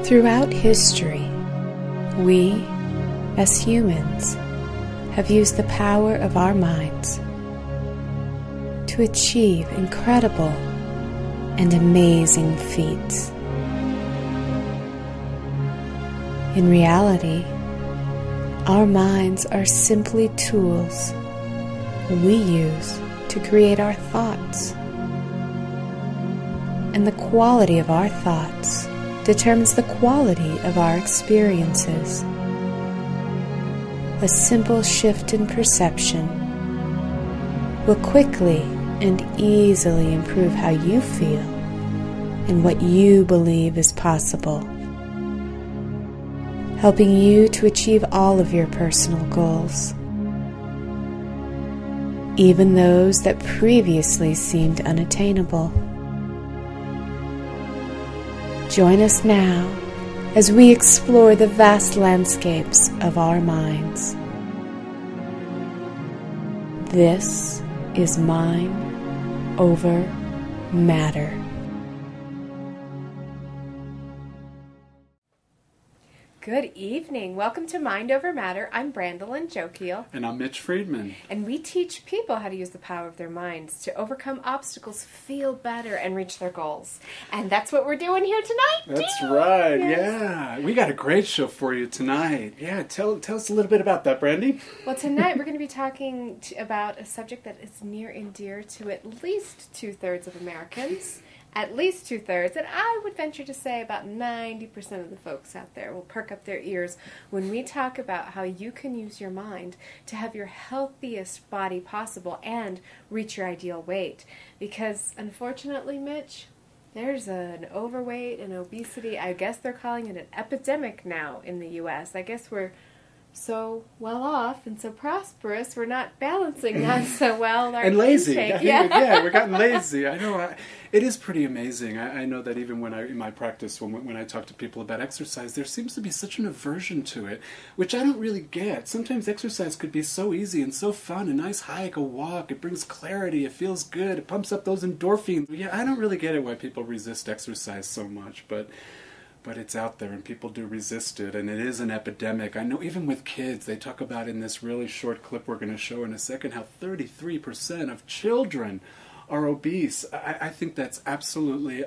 Throughout history, we, as humans, have used the power of our minds to achieve incredible and amazing feats. In reality, our minds are simply tools we use to create our thoughts. And the quality of our thoughts determines the quality of our experiences. A simple shift in perception will quickly and easily improve how you feel and what you believe is possible, helping you to achieve all of your personal goals, even those that previously seemed unattainable. Join us now as we explore the vast landscapes of our minds. This is Mind Over Matter. Good evening. Welcome to Mind Over Matter. I'm Brandolyn Jokiel. And I'm Mitch Friedman. And we teach people how to use the power of their minds to overcome obstacles, feel better, and reach their goals. And that's what we're doing here tonight. That's right. Yes. Yeah. We got a great show for you tonight. Yeah. Tell us a little bit about that, Brandy. Well, tonight we're going to be talking about a subject that is near and dear to at least 2/3 of Americans. At least 2/3, and I would venture to say about 90% of the folks out there will perk up their ears when we talk about how you can use your mind to have your healthiest body possible and reach your ideal weight. Because unfortunately, Mitch, there's an overweight and obesity. I guess they're calling it an epidemic now in the U.S. I guess we're so well off and so prosperous, we're not balancing that so well. And lazy. We're gotten lazy. I know. It is pretty amazing. I know that even in my practice, when I talk to people about exercise, there seems to be such an aversion to it, which I don't really get. Sometimes exercise could be so easy and so fun. A nice hike, a walk, it brings clarity, it feels good, it pumps up those endorphins. Yeah, I don't really get it why people resist exercise so much, but it's out there and people do resist it, and it is an epidemic. I know even with kids, they talk about in this really short clip we're going to show in a second how 33% of children are obese. I think that's absolutely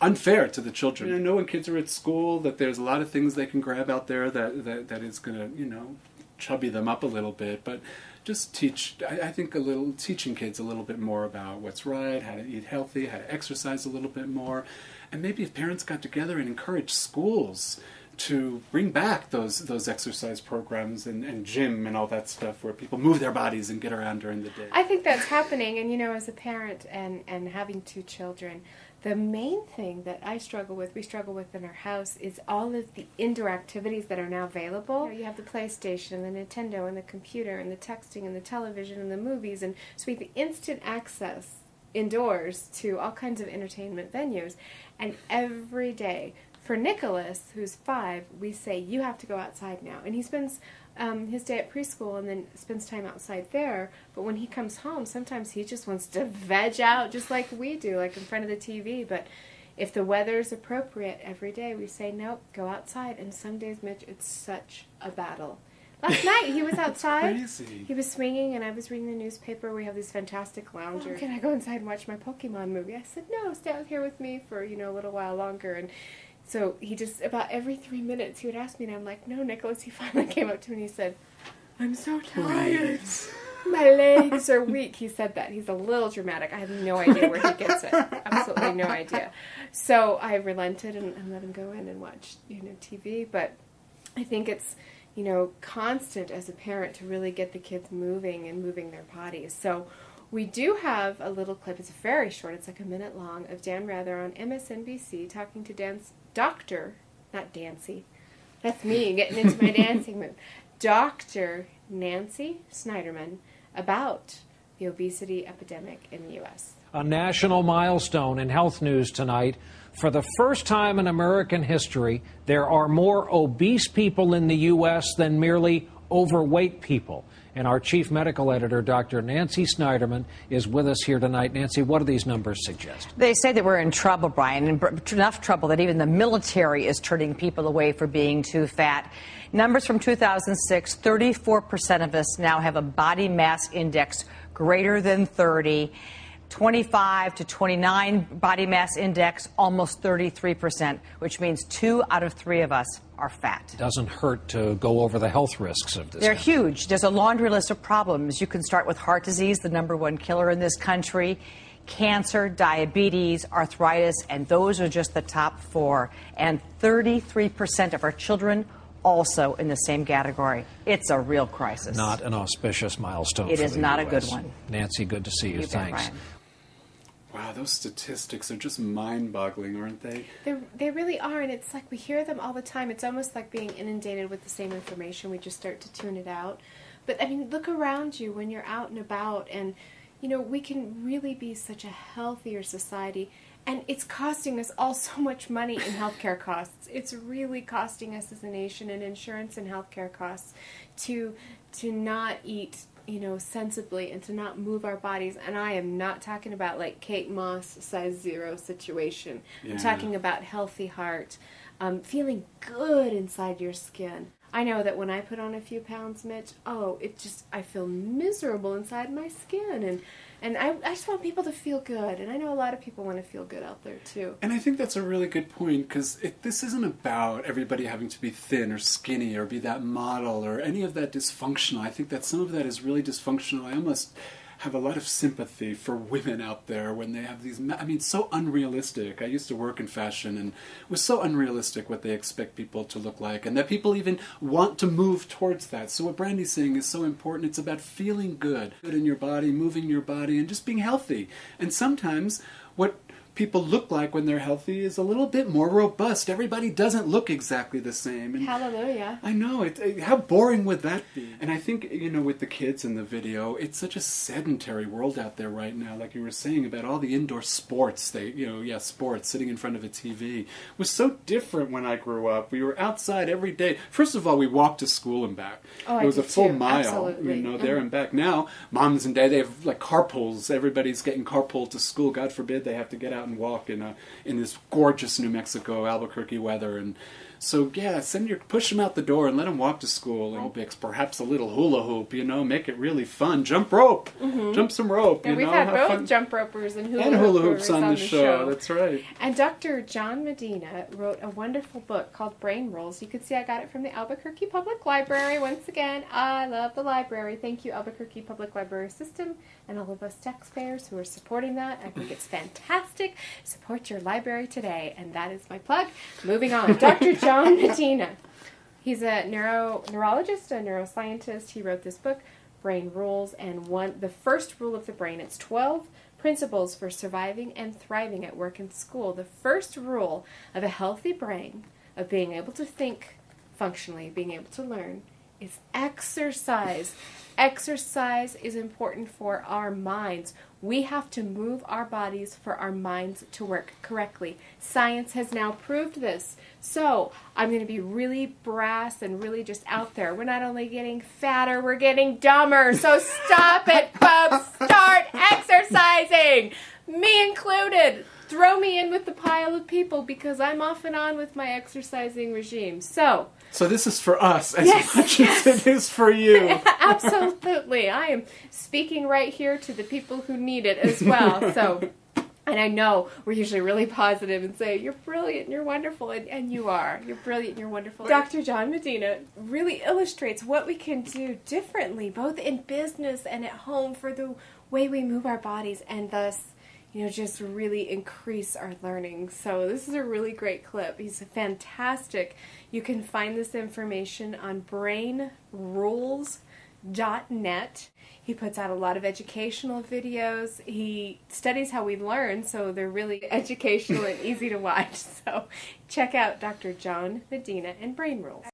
unfair to the children. I know when kids are at school that there's a lot of things they can grab out there that is going to, chubby them up a little bit, but just teaching kids a little bit more about what's right, how to eat healthy, how to exercise a little bit more. And maybe if parents got together and encouraged schools to bring back those exercise programs and gym and all that stuff where people move their bodies and get around during the day. I think that's happening. And, as a parent and having 2 children, the main thing that we struggle with in our house is all of the indoor activities that are now available. You have the PlayStation and the Nintendo and the computer and the texting and the television and the movies. And so we have the instant access indoors to all kinds of entertainment venues. And every day, for Nicholas, who's 5, we say, you have to go outside now. And he spends his day at preschool and then spends time outside there. But when he comes home, sometimes he just wants to veg out just like we do, like in front of the TV. But if the weather's appropriate every day, we say, nope, go outside. And some days, Mitch, it's such a battle. Last night, he was outside. Crazy. He was swinging, and I was reading the newspaper. We have these fantastic loungers. Oh, can I go inside and watch my Pokemon movie? I said, no, stay out here with me for, a little while longer. And so he just, about every 3 minutes, he would ask me, and I'm like, no, Nicholas. He finally came up to me, and he said, I'm so tired. My legs are weak. He said that. He's a little dramatic. I have no idea where he gets it. Absolutely no idea. So I relented and let him go in and watch, TV. But I think it's, constant as a parent to really get the kids moving and moving their bodies. So we do have a little clip. It's very short. It's like a minute long of Dan Rather on MSNBC talking to not Dancy. That's me getting into my dancing mood. Dr. Nancy Snyderman about the obesity epidemic in the U.S. A national milestone in health news tonight. For the first time in American history, there are more obese people in the U.S. than merely overweight people. And our chief medical editor, Dr. Nancy Snyderman, is with us here tonight. Nancy, what do these numbers suggest? They say that we're in trouble, Brian, and enough trouble that even the military is turning people away for being too fat. Numbers from 2006, 34% of us now have a body mass index greater than 30. 25 to 29 body mass index, almost 33%, which means 2 out of 3 of us are fat. It doesn't hurt to go over the health risks of this. They're huge. There's a laundry list of problems. You can start with heart disease, the #1 killer in this country, cancer, diabetes, arthritis, and those are just the top 4. And 33% of our children also in the same category. It's a real crisis. Not an auspicious milestone. It for is the not US. a good one. Nancy, good to see you. bet, Thanks. Brian. Wow, those statistics are just mind-boggling, aren't they? They really are, and it's like we hear them all the time. It's almost like being inundated with the same information. We just start to tune it out. But, I mean, look around you when you're out and about, and, you know, we can really be such a healthier society, and it's costing us all so much money in healthcare costs. It's really costing us as a nation in insurance and healthcare costs to not eat, you know, sensibly and to not move our bodies. And I am not talking about like Kate Moss size 0 situation. Yeah. I'm talking about healthy heart, feeling good inside your skin. I know that when I put on a few pounds, Mitch, I feel miserable inside my skin. And I just want people to feel good. And I know a lot of people want to feel good out there, too. And I think that's a really good point, because this isn't about everybody having to be thin or skinny or be that model or any of that dysfunctional. I think that some of that is really dysfunctional. I almost have a lot of sympathy for women out there when they have these, I mean, so unrealistic. I used to work in fashion, and it was so unrealistic what they expect people to look like, and that people even want to move towards that. So what Brandy's saying is so important. It's about feeling good in your body, moving your body, and just being healthy. And sometimes what people look like when they're healthy is a little bit more robust. Everybody doesn't look exactly the same. And Hallelujah. I know. How boring would that be? And I think, you know, with the kids in the video, it's such a sedentary world out there right now. Like you were saying about all the indoor sports, sports, sitting in front of a TV. It was so different when I grew up. We were outside every day. First of all, we walked to school and back. Oh, it was I a did full too. mile, Absolutely. you know, there and back. Now, moms and dads, they have like carpools. Everybody's getting carpool to school. God forbid they have to get out and walk in this gorgeous New Mexico, Albuquerque weather. And so, yeah, push them out the door and let them walk to school. Aerobics, perhaps a little hula hoop, you know, make it really fun. Jump rope. Jump some rope. And we've had both jump ropers and hula hoops on the show. That's right. And Dr. John Medina wrote a wonderful book called Brain Rules. You can see I got it from the Albuquerque Public Library. Once again, I love the library. Thank you, Albuquerque Public Library System, and all of us taxpayers who are supporting that. I think it's fantastic. Support your library today. And that is my plug. Moving on. Dr. John Medina. He's a neurologist, a neuroscientist. He wrote this book, Brain Rules, and the first rule of the brain. It's 12 principles for surviving and thriving at work and school. The first rule of a healthy brain, of being able to think functionally, being able to learn, is exercise. Exercise is important for our minds. We have to move our bodies for our minds to work correctly. Science has now proved this. So I'm going to be really brass and really just out there. We're not only getting fatter, we're getting dumber. So stop it, folks. Start exercising. Me included. Throw me in with the pile of people because I'm off and on with my exercising regime. So this is for us as much yes. as it is for you. Absolutely. I am speaking right here to the people who need it as well. So, and I know we're usually really positive and say, you're brilliant and you're wonderful, and you are. You're brilliant and you're wonderful. Dr. John Medina really illustrates what we can do differently, both in business and at home, for the way we move our bodies and thus, you know, just really increase our learning. So this is a really great clip. He's fantastic. You can find this information on brainrules.net. He puts out a lot of educational videos. He studies how we learn, so they're really educational and easy to watch. So check out Dr. John Medina and Brain Rules.